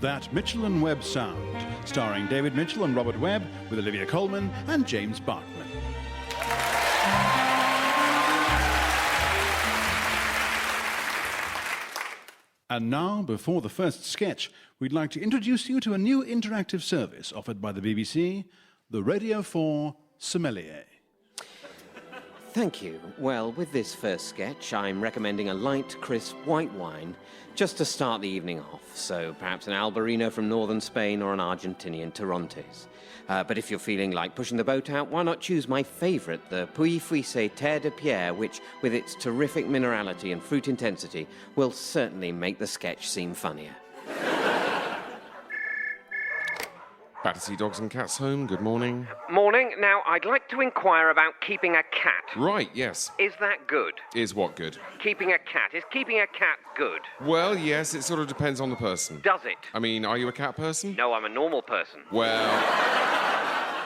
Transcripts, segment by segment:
That Mitchell and Webb sound, starring David Mitchell and Robert Webb, with Olivia Colman and James Barkman. And now, before the first sketch, we'd like to introduce you to a new interactive service offered by the BBC, the Radio 4 Sommelier. Thank you. Well, with this first sketch, I'm recommending a light, crisp white wine just to start the evening off. So perhaps an Albarino from northern Spain or an Argentinian Torrontés. But if you're feeling like pushing the boat out, why not choose my favourite, the Puy-Fuissé Terre de Pierre, which, with its terrific minerality and fruit intensity, will certainly make the sketch seem funnier. Battersea Dogs and Cats Home, good morning. Morning. Now, I'd like to inquire about keeping a cat. Right, yes. Is that good? Is what good? Keeping a cat. Is keeping a cat good? Well, yes, it sort of depends on the person. Does it? I mean, are you a cat person? No, I'm a normal person. Well,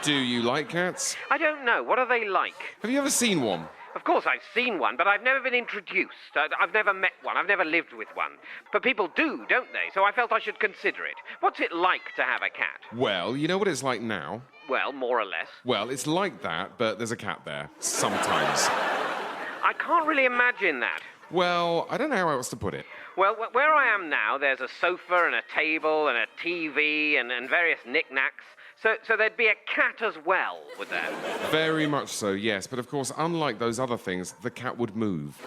do you like cats? I don't know. What are they like? Have you ever seen one? Of course, I've seen one, but I've never been introduced. I've never met one. I've never lived with one. But people do, don't they? So I felt I should consider it. What's it like to have a cat? Well, you know what it's like now? Well, more or less. Well, it's like that, but there's a cat there. Sometimes. I can't really imagine that. Well, I don't know how else to put it. Well, where I am now, there's a sofa and a table and a TV and various knickknacks. So there'd be a cat as well, would there? Very much so, yes. But of course, unlike those other things, the cat would move.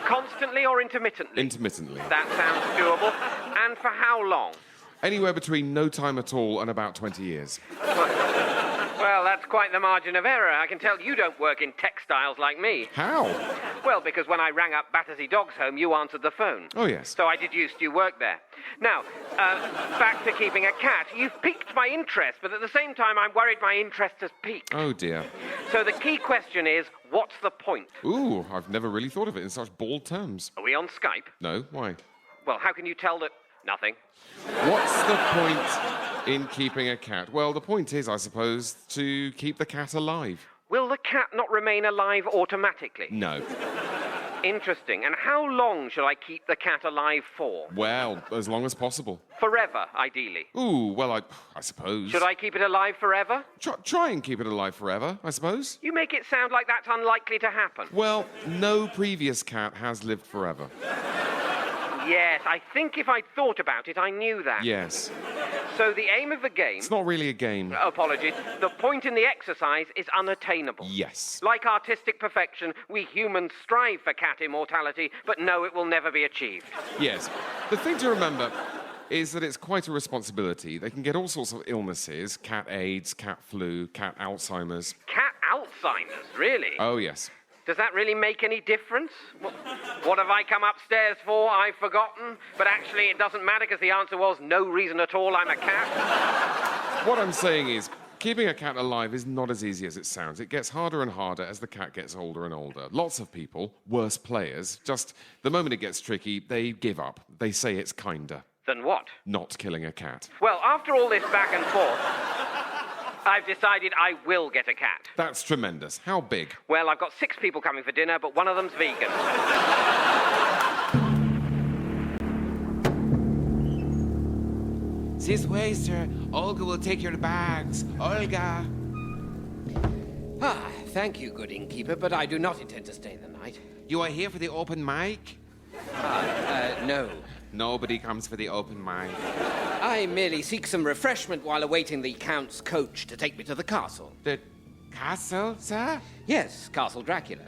Constantly or intermittently? Intermittently. That sounds doable. And for how long? Anywhere between no time at all and about 20 years. Well, that's quite the margin of error. I can tell you don't work in textiles like me. How? Well, because when I rang up Battersea Dogs Home, you answered the phone. Oh, yes. So I deduced you worked there. Now, back to keeping a cat. You've piqued my interest, but at the same time, I'm worried my interest has peaked. Oh, dear. So the key question is, what's the point? Ooh, I've never really thought of it in such bald terms. Are we on Skype? No, why? Well, how can you tell that... Nothing. What's the point in keeping a cat? Well, the point is, I suppose, to keep the cat alive. Will the cat not remain alive automatically? No. Interesting. And how long shall I keep the cat alive for? Well, as long as possible. Forever, ideally. Ooh, well, I suppose. Should I keep it alive forever? Try and keep it alive forever, I suppose. You make it sound like that's unlikely to happen. Well, no previous cat has lived forever. Yes, I think if I'd thought about it, I knew that. Yes. So the aim of the game... It's not really a game. Apologies. The point in the exercise is unattainable. Yes. Like artistic perfection, we humans strive for cat immortality, but know it will never be achieved. Yes. The thing to remember is that it's quite a responsibility. They can get all sorts of illnesses. Cat AIDS, cat flu, cat Alzheimer's. Cat Alzheimer's, really? Oh, yes. Does that really make any difference? What have I come upstairs for? I've forgotten. But actually, it doesn't matter because the answer was no reason at all. I'm a cat. What I'm saying is, keeping a cat alive is not as easy as it sounds. It gets harder and harder as the cat gets older and older. Lots of people, worse players, just the moment it gets tricky, they give up. They say it's kinder. Than what? Not killing a cat. Well, after all this back and forth, I've decided I will get a cat. That's tremendous. How big? Well, I've got 6 people coming for dinner, but one of them's vegan. This way, sir. Olga will take your bags. Olga. Thank you, good innkeeper, but I do not intend to stay the night. You are here for the open mic? No. Nobody comes for the open mic. I merely seek some refreshment while awaiting the Count's coach to take me to the castle. The castle, sir? Yes, Castle Dracula.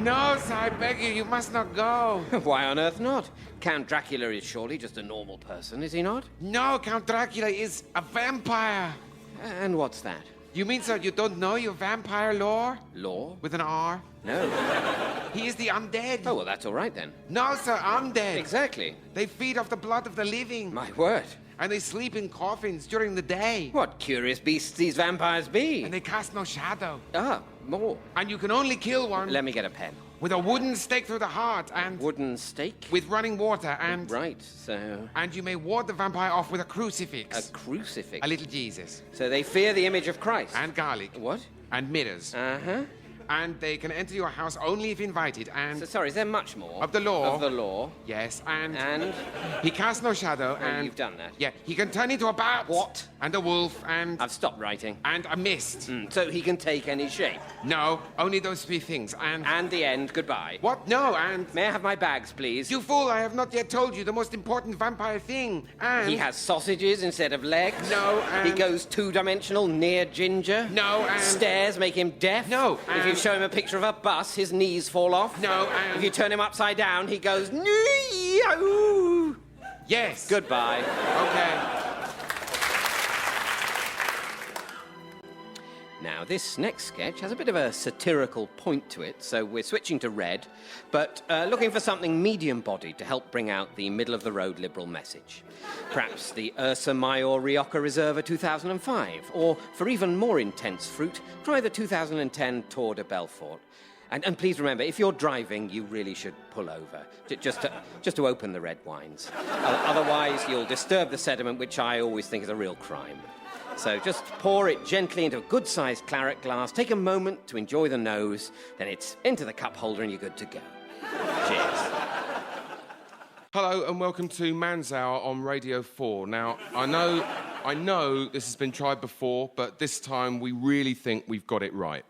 No, sir, I beg you, you must not go. Why on earth not? Count Dracula is surely just a normal person, is he not? No, Count Dracula is a vampire. And what's that? You mean, sir, you don't know your vampire lore? Law? With an R? No. He is the undead. Oh, well, that's all right then. No, sir, undead. Exactly. They feed off the blood of the living. My word. And they sleep in coffins during the day. What curious beasts these vampires be. And they cast no shadow. More. And you can only kill one Let me get a pen. with a wooden stake through the heart and Wooden stake? with running water and... Right, so... And you may ward the vampire off with a A crucifix. crucifix. A little Jesus. So they fear the image of Christ. And garlic. What? And mirrors. Uh-huh. and they can enter your house only if invited, and... So, sorry, is there much more? Of the law. Of the law. Yes, and... And? He casts no shadow, No, and... you've done that. Yeah, he can turn into a bat. What? And a wolf, and... I've stopped writing. And a mist. So he can take any shape. No, only those 3 things, and... And the end, goodbye. What? No, and... May I have my bags, please? You fool, I have not yet told you the most important vampire thing, and... He has sausages instead of legs. No, and... He goes two-dimensional near Ginger. No, and... Stairs make him deaf. No, If you and... show him a picture of a bus, his knees fall off. No, and... If you turn him upside down, he goes... "Nee-oo." Yes. Goodbye. Okay. Now, this next sketch has a bit of a satirical point to it, so we're switching to red, but looking for something medium-bodied to help bring out the middle-of-the-road liberal message. Perhaps the Ursa Major Rioja Reserva 2005, or for even more intense fruit, try the 2010 Tour de Belfort. And please remember, if you're driving, you really should pull over, just to open the red wines. Otherwise, you'll disturb the sediment, which I always think is a real crime. So just pour it gently into a good-sized claret glass, take a moment to enjoy the nose, then it's into the cup holder and you're good to go. Cheers. Hello and welcome to Man's Hour on Radio 4. Now, I know this has been tried before, but this time we really think we've got it right.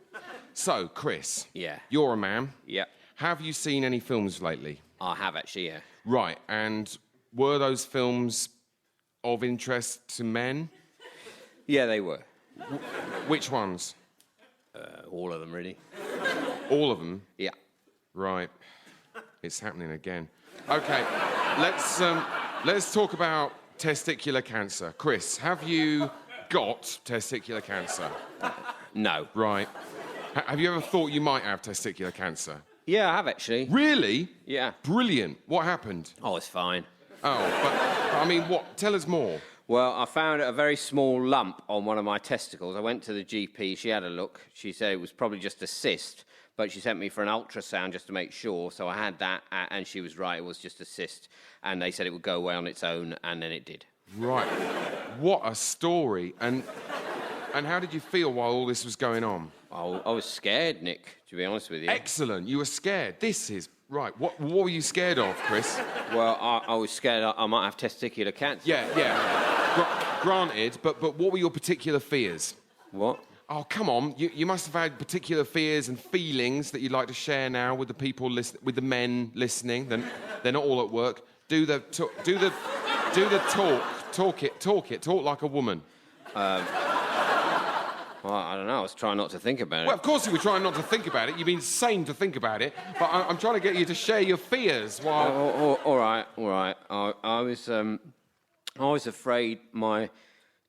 So, Chris. Yeah. You're a man. Yeah. Have you seen any films lately? I have actually, yeah. Right, and were those films of interest to men? Yeah, they were. Which ones? All of them, really. All of them? Yeah. Right. It's happening again. Okay, let's talk about testicular cancer. Chris, have you got testicular cancer? No. Right. Have you ever thought you might have testicular cancer? Yeah, I have actually. Really? Yeah. Brilliant. What happened? Oh, it's fine. Oh, but I mean, what? Tell us more. Well, I found a very small lump on one of my testicles. I went to the GP. She had a look. She said it was probably just a cyst, but she sent me for an ultrasound just to make sure. So I had that, and she was right. It was just a cyst, and they said it would go away on its own, and then it did. Right. What a story. And how did you feel while all this was going on? I was scared, Nick, to be honest with you. Excellent. You were scared. This is right. What were you scared of, Chris? Well, I was scared I might have testicular cancer. Yeah. Granted, but what were your particular fears? What? Oh, come on. You must have had particular fears and feelings that you'd like to share now with the people with the men listening. They're not all at work. Do the talk. Talk like a woman. Well, I don't know. I was trying not to think about it. Well, of course you were trying not to think about it. You've been sane to think about it. But I'm trying to get you to share your fears while... All right. I was afraid my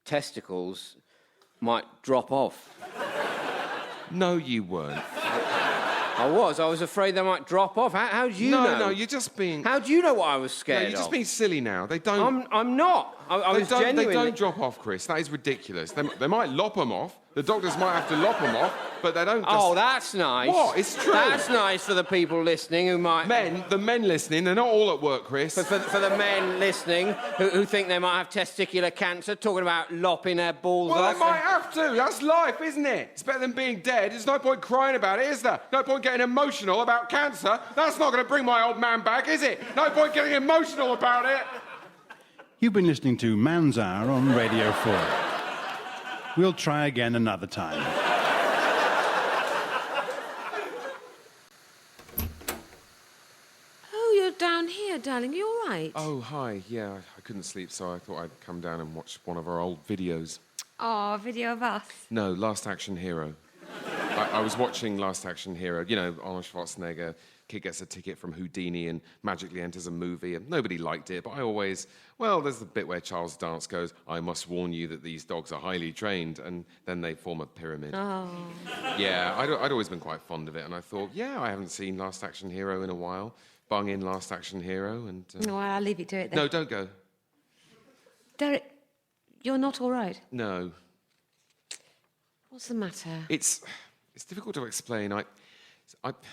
testicles might drop off. No, you weren't. I was afraid they might drop off. How do you know? No, you're just being... How do you know what I was scared No, you're just of? being silly now. They don't... I'm not. I was genuinely... They don't drop off, Chris. That is ridiculous. They might lop them off. The doctors might have to lop them off, but they don't just... Oh, that's nice. What? It's true. That's nice for the people listening who might... The men listening, they're not all at work, Chris. For the men listening who think they might have testicular cancer, talking about lopping their balls off. Well, they might have to. That's life, isn't it? It's better than being dead. There's no point crying about it, is there? No point getting emotional about cancer. That's not going to bring my old man back, is it? No point getting emotional about it. You've been listening to Man's Hour on Radio 4. We'll try again another time. Oh, you're down here, darling. You all right? Oh, hi. Yeah, I couldn't sleep, so I thought I'd come down and watch one of our old videos. Oh, a video of us. No, Last Action Hero. I was watching Last Action Hero. You know, Arnold Schwarzenegger, kid gets a ticket from Houdini and magically enters a movie, and nobody liked it, but I always... Well, there's the bit where Charles Dance goes, I must warn you that these dogs are highly trained, and then they form a pyramid. Oh. Yeah, I'd always been quite fond of it, and I thought, yeah, I haven't seen Last Action Hero in a while. Bung in Last Action Hero, and... No, I'll leave you to it then. No, don't go. Derek, you're not all right. No. What's the matter? It's difficult to explain.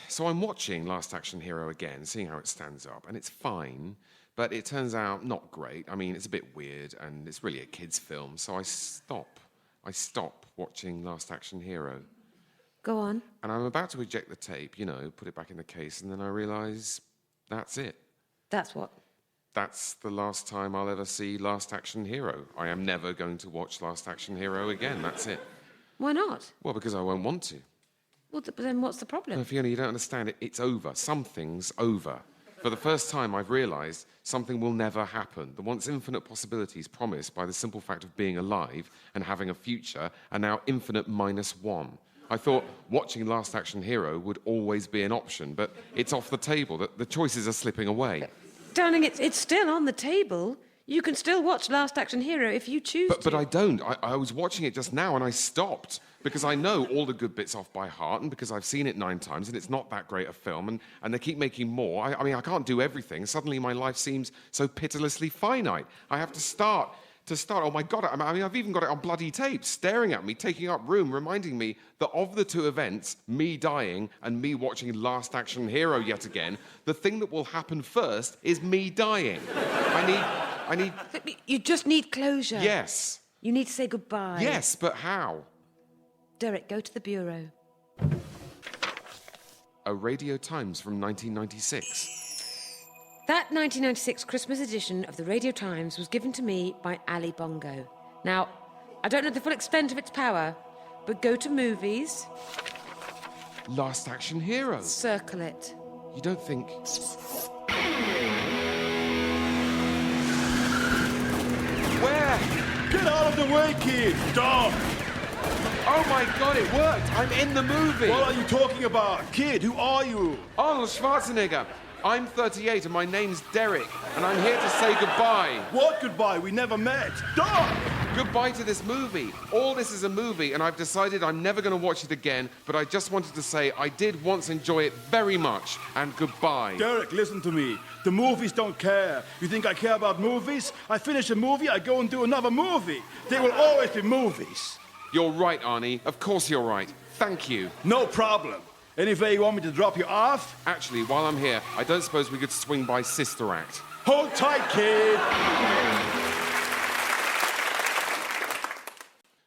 So I'm watching Last Action Hero again, seeing how it stands up, and it's fine, but it turns out not great. I mean, it's a bit weird, and it's really a kid's film, so I stop watching Last Action Hero. Go on. And I'm about to eject the tape, you know, put it back in the case, and then I realise that's it. That's what? That's the last time I'll ever see Last Action Hero. I am never going to watch Last Action Hero again. That's it. Why not? Well, because I won't want to. Well, but then what's the problem? No, Fiona, you don't understand it. It's over. Something's over. For the first time, I've realised something will never happen. The once infinite possibilities promised by the simple fact of being alive and having a future are now infinite -1. I thought watching Last Action Hero would always be an option, but it's off the table. The choices are slipping away. Darling, it's still on the table. You can still watch Last Action Hero if you choose to. But I don't. I was watching it just now and I stopped because I know all the good bits off by heart and because I've seen it 9 times and it's not that great a film and they keep making more. I mean, I can't do everything. Suddenly my life seems so pitilessly finite. I have to start. Oh, my God. I mean, I've even got it on bloody tape, staring at me, taking up room, reminding me that of the 2 events, me dying and me watching Last Action Hero yet again, the thing that will happen first is me dying. I need... You just need closure. Yes. You need to say goodbye. Yes, but how? Derek, go to the bureau. A Radio Times from 1996. That 1996 Christmas edition of the Radio Times was given to me by Ali Bongo. Now, I don't know the full extent of its power, but go to movies, Last Action Hero. circle it. You don't think... Where? Get out of the way, kid! Stop! Oh my God, it worked! I'm in the movie! What are you talking about? Kid, who are you? Arnold Schwarzenegger. I'm 38 and my name's Derek, and I'm here to say goodbye. What goodbye? We never met. Stop! Goodbye to this movie. All this is a movie, and I've decided I'm never going to watch it again, but I just wanted to say I did once enjoy it very much, and goodbye. Derek, listen to me. The movies don't care. You think I care about movies? I finish a movie, I go and do another movie. There will always be movies. You're right, Arnie. Of course you're right. Thank you. No problem. Anyway, you want me to drop you off? Actually, while I'm here, I don't suppose we could swing by Sister Act. Hold tight, kid.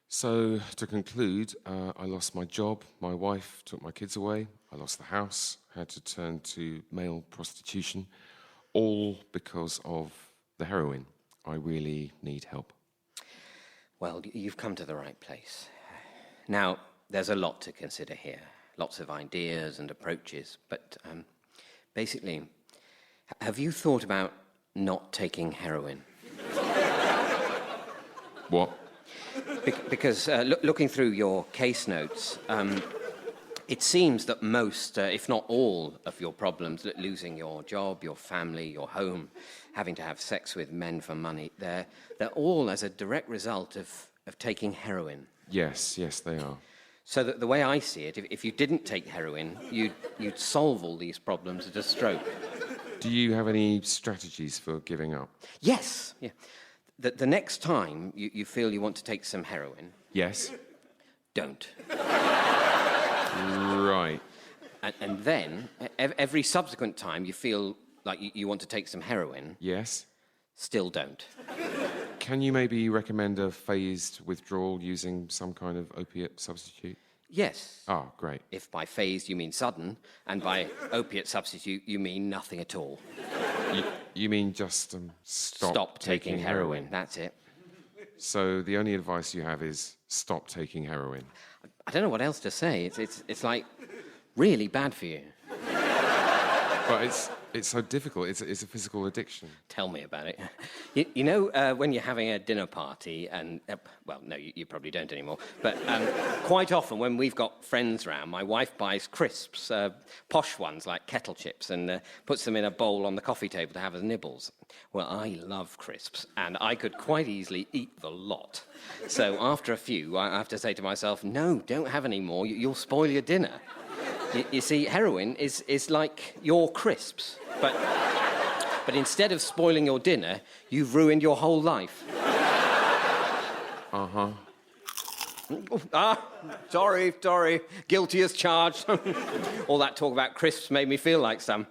So, to conclude, I lost my job, my wife took my kids away, I lost the house, had to turn to male prostitution, all because of the heroin. I really need help. Well, you've come to the right place. Now, there's a lot to consider here. Lots of ideas and approaches, but basically, have you thought about not taking heroin? What? Because looking through your case notes, it seems that most, if not all, of your problems, losing your job, your family, your home, having to have sex with men for money, they're all as a direct result of taking heroin. Yes, they are. So that the way I see it, if you didn't take heroin, you'd solve all these problems at a stroke. Do you have any strategies for giving up? Yes. Yeah. The next time you feel you want to take some heroin, Yes. don't. Right. And then, every subsequent time you feel like you want to take some heroin, Yes. still don't. Can you maybe recommend a phased withdrawal using some kind of opiate substitute? Yes. Ah, great. If by phased you mean sudden, and by opiate substitute you mean nothing at all. You mean just Stop taking heroin. That's it. So the only advice you have is stop taking heroin. I don't know what else to say. It's like really bad for you. But it's so difficult. It's a physical addiction. Tell me about it. You know, when you're having a dinner party, and, well, no, you probably don't anymore, but quite often when we've got friends round, my wife buys crisps, posh ones like kettle chips, and puts them in a bowl on the coffee table to have as nibbles. Well, I love crisps, and I could quite easily eat the lot. So after a few, I have to say to myself, no, don't have any more, you'll spoil your dinner. You see, heroin is like your crisps, but instead of spoiling your dinner, you've ruined your whole life. Uh-huh. Sorry, guilty as charged. All that talk about crisps made me feel like some.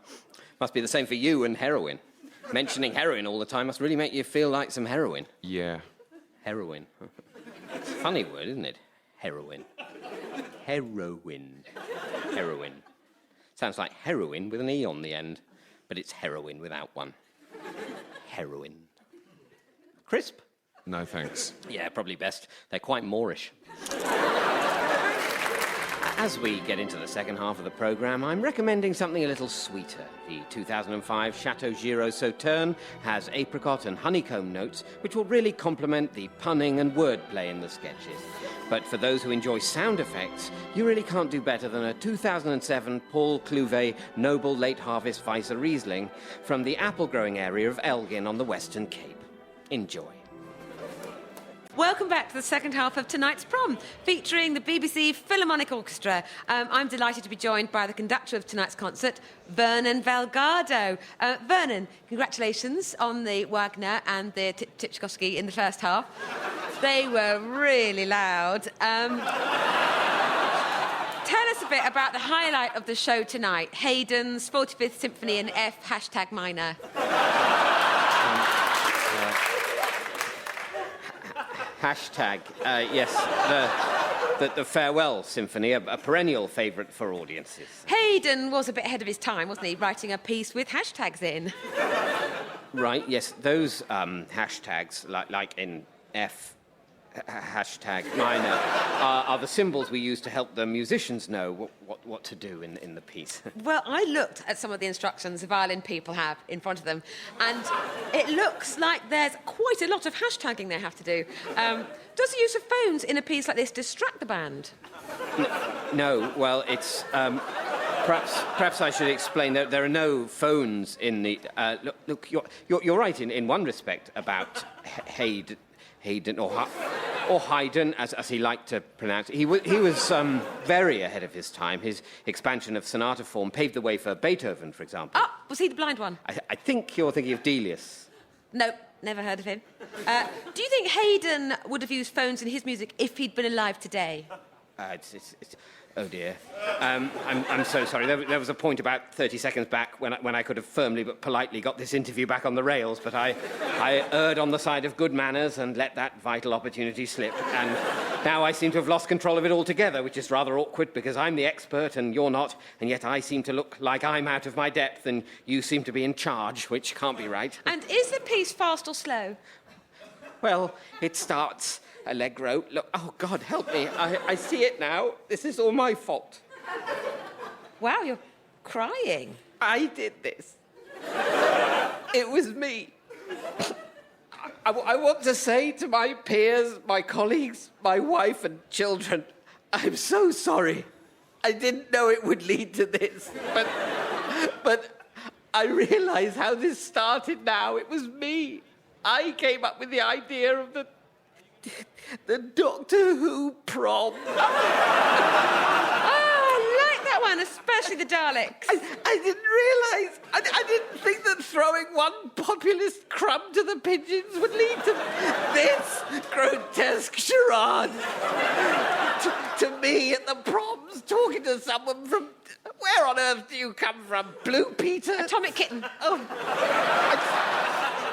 Must be the same for you and heroin. Mentioning heroin all the time must really make you feel like some heroin. Yeah. Heroin. It's a funny word, isn't it? Heroin. heroin. Heroin. Sounds like heroin with an E on the end, but it's heroin without one. Heroin. Crisp? No, thanks. Yeah, probably best. They're quite Moorish. As we get into the second half of the programme, I'm recommending something a little sweeter. The 2005 Chateau Giraud Sauterne has apricot and honeycomb notes, which will really complement the punning and wordplay in the sketches. But for those who enjoy sound effects, you really can't do better than a 2007 Paul Clouvet Noble Late Harvest Weisse Riesling from the apple-growing area of Elgin on the Western Cape. Enjoy. Welcome back to the second half of tonight's prom, featuring the BBC Philharmonic Orchestra. I'm delighted to be joined by the conductor of tonight's concert, Vernon Valgado. Vernon, congratulations on the Wagner and the Tchaikovsky in the first half. They were really loud. Tell us a bit about the highlight of the show tonight, Haydn's 45th Symphony in F #minor. Yes, the Farewell Symphony, a perennial favourite for audiences. Haydn was a bit ahead of his time, wasn't he, writing a piece with hashtags in? Right, yes, those hashtags, like in F #minor, are the symbols we use to help the musicians know what to do in the piece. Well, I looked at some of the instructions the violin people have in front of them, and it looks like there's quite a lot of hashtagging they have to do. Does the use of phones in a piece like this distract the band? No, well, it's... Perhaps I should explain that there are no phones in the... Look, you're right in one respect about Haydn, or Haydn, as he liked to pronounce it. He was very ahead of his time. His expansion of sonata form paved the way for Beethoven, for example. Oh, was he the blind one? I think you're thinking of Delius. No, never heard of him. Do you think Haydn would have used phones in his music if he'd been alive today? Oh dear. I'm so sorry. There was a point about 30 seconds back when I could have firmly but politely got this interview back on the rails, but I erred on the side of good manners and let that vital opportunity slip. And now I seem to have lost control of it altogether, which is rather awkward because I'm the expert and you're not, and yet I seem to look like I'm out of my depth and you seem to be in charge, which can't be right. And is the piece fast or slow? Well, it starts... Allegro. Look, oh, God, help me. I see it now. This is all my fault. Wow, you're crying. I did this. It was me. I want to say to my peers, my colleagues, my wife and children, I'm so sorry. I didn't know it would lead to this. But I realise how this started now. It was me. I came up with the idea of the Doctor Who prom. I like that one, especially the Daleks. I didn't realise. I didn't think that throwing one populist crumb to the pigeons would lead to this grotesque charade. To me at the proms, talking to someone from... Where on earth do you come from? Blue Peter? Atomic Kitten. Oh.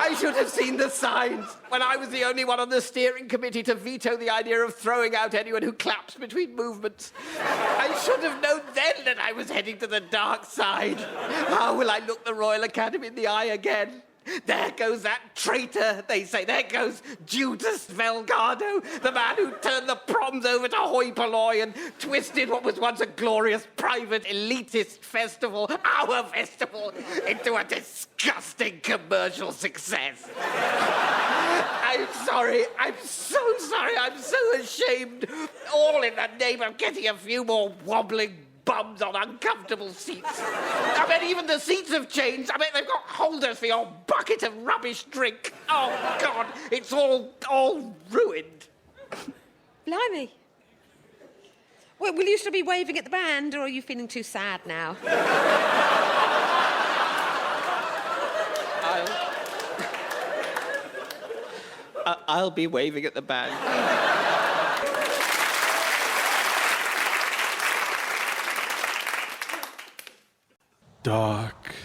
I should have seen the signs when I was the only one on the steering committee to veto the idea of throwing out anyone who claps between movements. I should have known then that I was heading to the dark side. How will I look the Royal Academy in the eye again? There goes that traitor, they say. There goes Judas Valgado, the man who turned the proms over to hoi polloi and twisted what was once a glorious private elitist festival, our festival, into a disgusting commercial success. I'm sorry. I'm so sorry. I'm so ashamed. All in the name of getting a few more wobbling bums on uncomfortable seats. I bet even the seats have changed. I bet they've got holders for your bucket of rubbish drink. Oh, God, it's all ruined. Blimey. Well, will you still be waving at the band, or are you feeling too sad now? I'll be waving at the band. Darkness.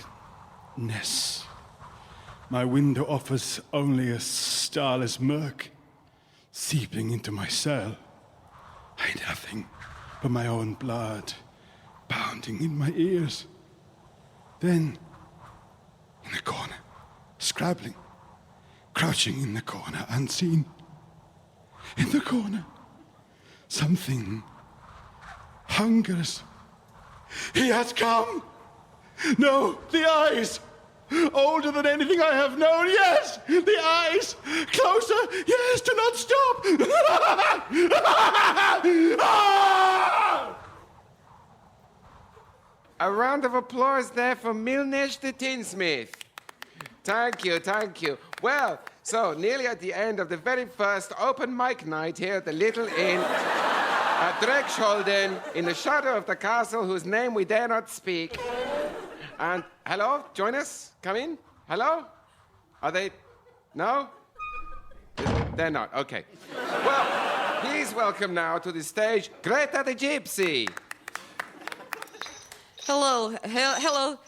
My window offers only a starless murk, seeping into my cell. I nothing of my own blood pounding in my ears. Then, in the corner, scrabbling, crouching in the corner, unseen. In the corner, something hungers. He has come. No, the eyes. Older than anything I have known, yes! The eyes! Closer! Yes, do not stop! A round of applause there for Milnesh the Tinsmith. Thank you, thank you. Well, so nearly at the end of the very first open mic night here at the Little Inn at Drexholden, in the shadow of the castle whose name we dare not speak. And hello, join us. Come in. Hello? Are they? No? They're not. Okay. Well, please welcome now to the stage Greta the Gypsy. Hello, hello.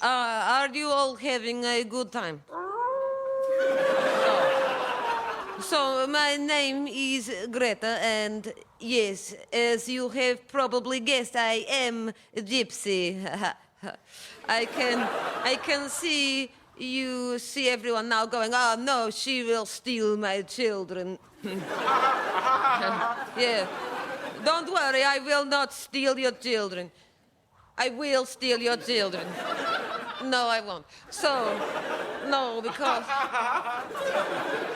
Are you all having a good time? So my name is Greta, and yes, as you have probably guessed, I am a gypsy. I can see everyone now going, oh no, she will steal my children. Yeah. Don't worry, I will not steal your children. I will steal your children. No, I won't. So, no, because...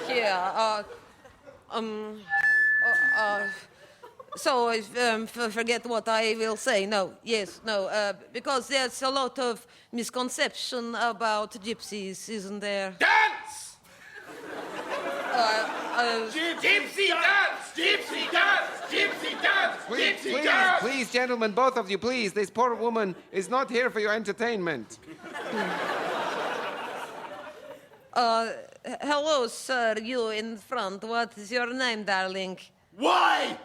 Yeah, so, forget what I will say. No, yes, no, because there's a lot of misconception about gypsies, isn't there? Dance! Gypsy dance! Gypsy dance! Gypsy dance! Gypsy dance! Please, gentlemen, both of you, please. This poor woman is not here for your entertainment. Hello, sir, you in front. What is your name, darling? Why?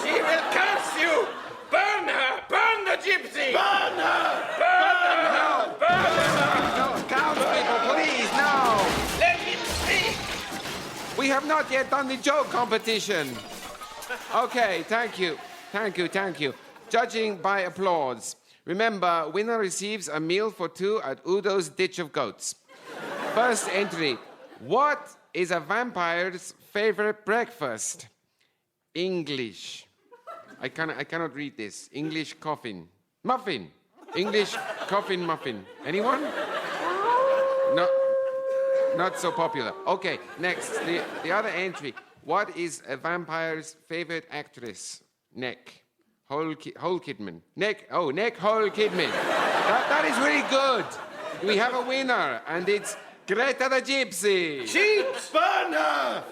She will curse you! Burn her! Burn the gypsy! Burn her! Burn her! Burn her! No, townspeople, please, no! Let him speak! We have not yet done the joke competition. Okay, thank you. Judging by applause. Remember, winner receives a meal for two at Udo's Ditch of Goats. First entry. What is a vampire's favorite breakfast? English. I cannot read this. English coffin. Muffin. English coffin muffin. Anyone? No. Not so popular. Okay, next. The other entry. What is a vampire's favorite actress? Neck. Hole Kidman. Neck Hole Kidman. That is really good. We have a winner, and it's Greta the Gypsy. Cheat! Burn her!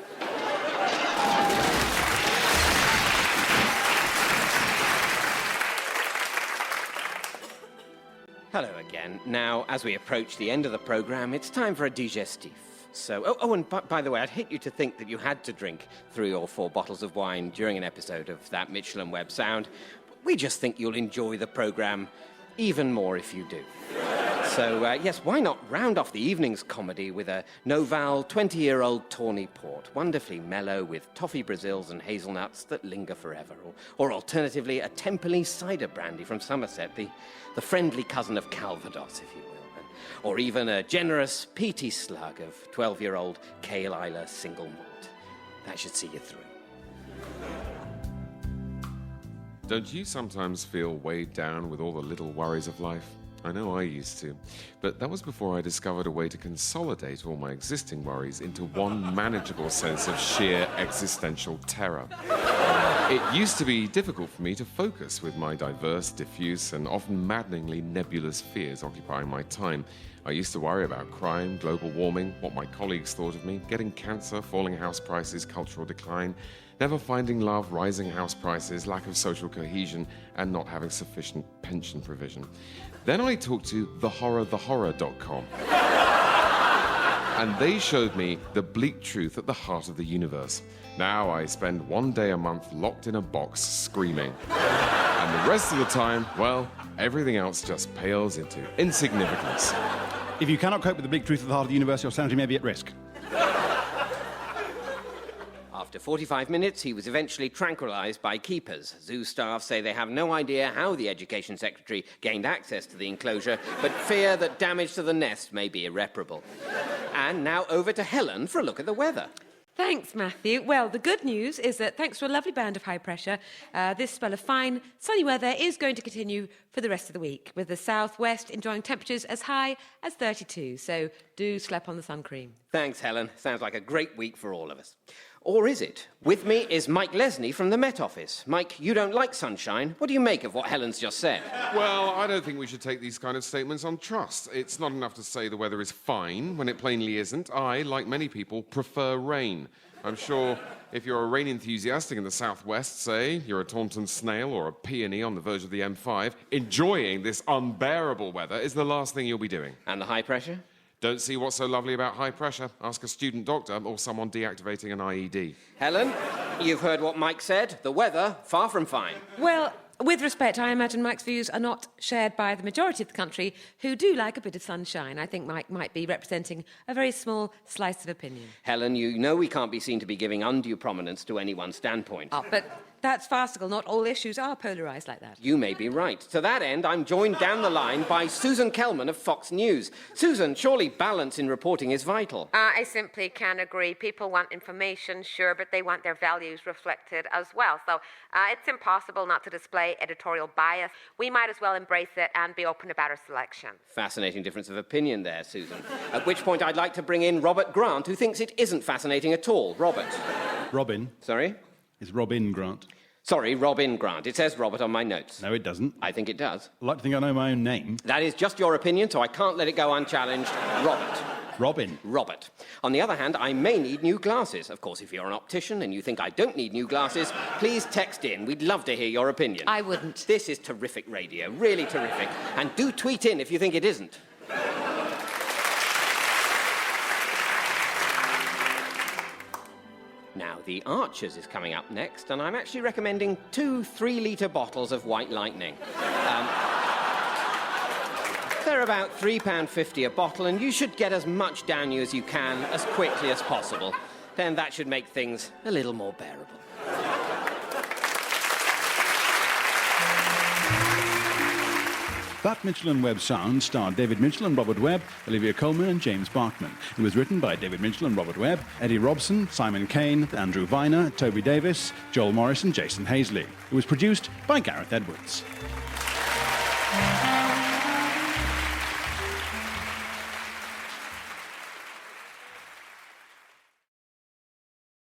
Hello again. Now, as we approach the end of the program, it's time for a digestif. So, and by the way, I'd hate you to think that you had to drink 3 or 4 bottles of wine during an episode of That Michelin Webb Sound. We just think you'll enjoy the program even more if you do. So, yes, why not round off the evening's comedy with a Noval 20-year-old tawny port, wonderfully mellow with toffee Brazils and hazelnuts that linger forever, or alternatively, a Temperley cider brandy from Somerset, the friendly cousin of Calvados, if you will. Or even a generous peaty slug of 12-year-old Cale Isla single malt. That should see you through. Don't you sometimes feel weighed down with all the little worries of life? I know I used to, but that was before I discovered a way to consolidate all my existing worries into one manageable sense of sheer existential terror. It used to be difficult for me to focus with my diverse, diffuse, and often maddeningly nebulous fears occupying my time. I used to worry about crime, global warming, what my colleagues thought of me, getting cancer, falling house prices, cultural decline, never finding love, rising house prices, lack of social cohesion, and not having sufficient pension provision. Then I talked to thehorror.com. And they showed me the bleak truth at the heart of the universe. Now I spend 1 day a month locked in a box screaming. And the rest of the time, well, everything else just pales into insignificance. If you cannot cope with the bleak truth of the heart of the universe, your sanity may be at risk. After 45 minutes, he was eventually tranquilized by keepers. Zoo staff say they have no idea how the Education Secretary gained access to the enclosure, but fear that damage to the nest may be irreparable. And now over to Helen for a look at the weather. Thanks, Matthew. Well, the good news is that thanks to a lovely band of high pressure, this spell of fine, sunny weather is going to continue for the rest of the week, with the southwest enjoying temperatures as high as 32. So do slap on the sun cream. Thanks, Helen. Sounds like a great week for all of us. Or is it? With me is Mike Lesney from the Met Office. Mike, you don't like sunshine. What do you make of what Helen's just said? Well, I don't think we should take these kind of statements on trust. It's not enough to say the weather is fine when it plainly isn't. I, like many people, prefer rain. I'm sure if you're a rain enthusiast in the southwest, say, you're a Taunton snail or a peony on the verge of the M5, enjoying this unbearable weather is the last thing you'll be doing. And the high pressure? Don't see what's so lovely about high pressure. Ask a student doctor or someone deactivating an IED. Helen, you've heard what Mike said. The weather, far from fine. Well, with respect, I imagine Mike's views are not shared by the majority of the country who do like a bit of sunshine. I think Mike might be representing a very small slice of opinion. Helen, you know we can't be seen to be giving undue prominence to any one standpoint. But that's farcical. Not all issues are polarised like that. You may be right. To that end, I'm joined down the line by Susan Kellman of Fox News. Susan, surely balance in reporting is vital. I simply can't agree. People want information, sure, but they want their values reflected as well. So it's impossible not to display editorial bias. We might as well embrace it and be open about our selections. Fascinating difference of opinion there, Susan. At which point I'd like to bring in Robert Grant, who thinks it isn't fascinating at all. Robert. Robin. Sorry? It's Robin Grant. Sorry, Robin Grant. It says Robert on my notes. No, it doesn't. I think it does. I like to think I know my own name. That is just your opinion, so I can't let it go unchallenged. Robert. Robin. Robert. On the other hand, I may need new glasses. Of course, if you're an optician and you think I don't need new glasses, please text in. We'd love to hear your opinion. I wouldn't. This is terrific radio, really terrific. And do tweet in if you think it isn't. Now, The Archers is coming up next, and I'm actually recommending 2 3-litre bottles of White Lightning. They're about £3.50 a bottle, and you should get as much down you as you can as quickly as possible. Then that should make things a little more bearable. That Mitchell and Webb sound starred David Mitchell and Robert Webb, Olivia Colman and James Barkman. It was written by David Mitchell and Robert Webb, Eddie Robson, Simon Kane, Andrew Viner, Toby Davis, Joel Morris and Jason Hazley. It was produced by Gareth Edwards.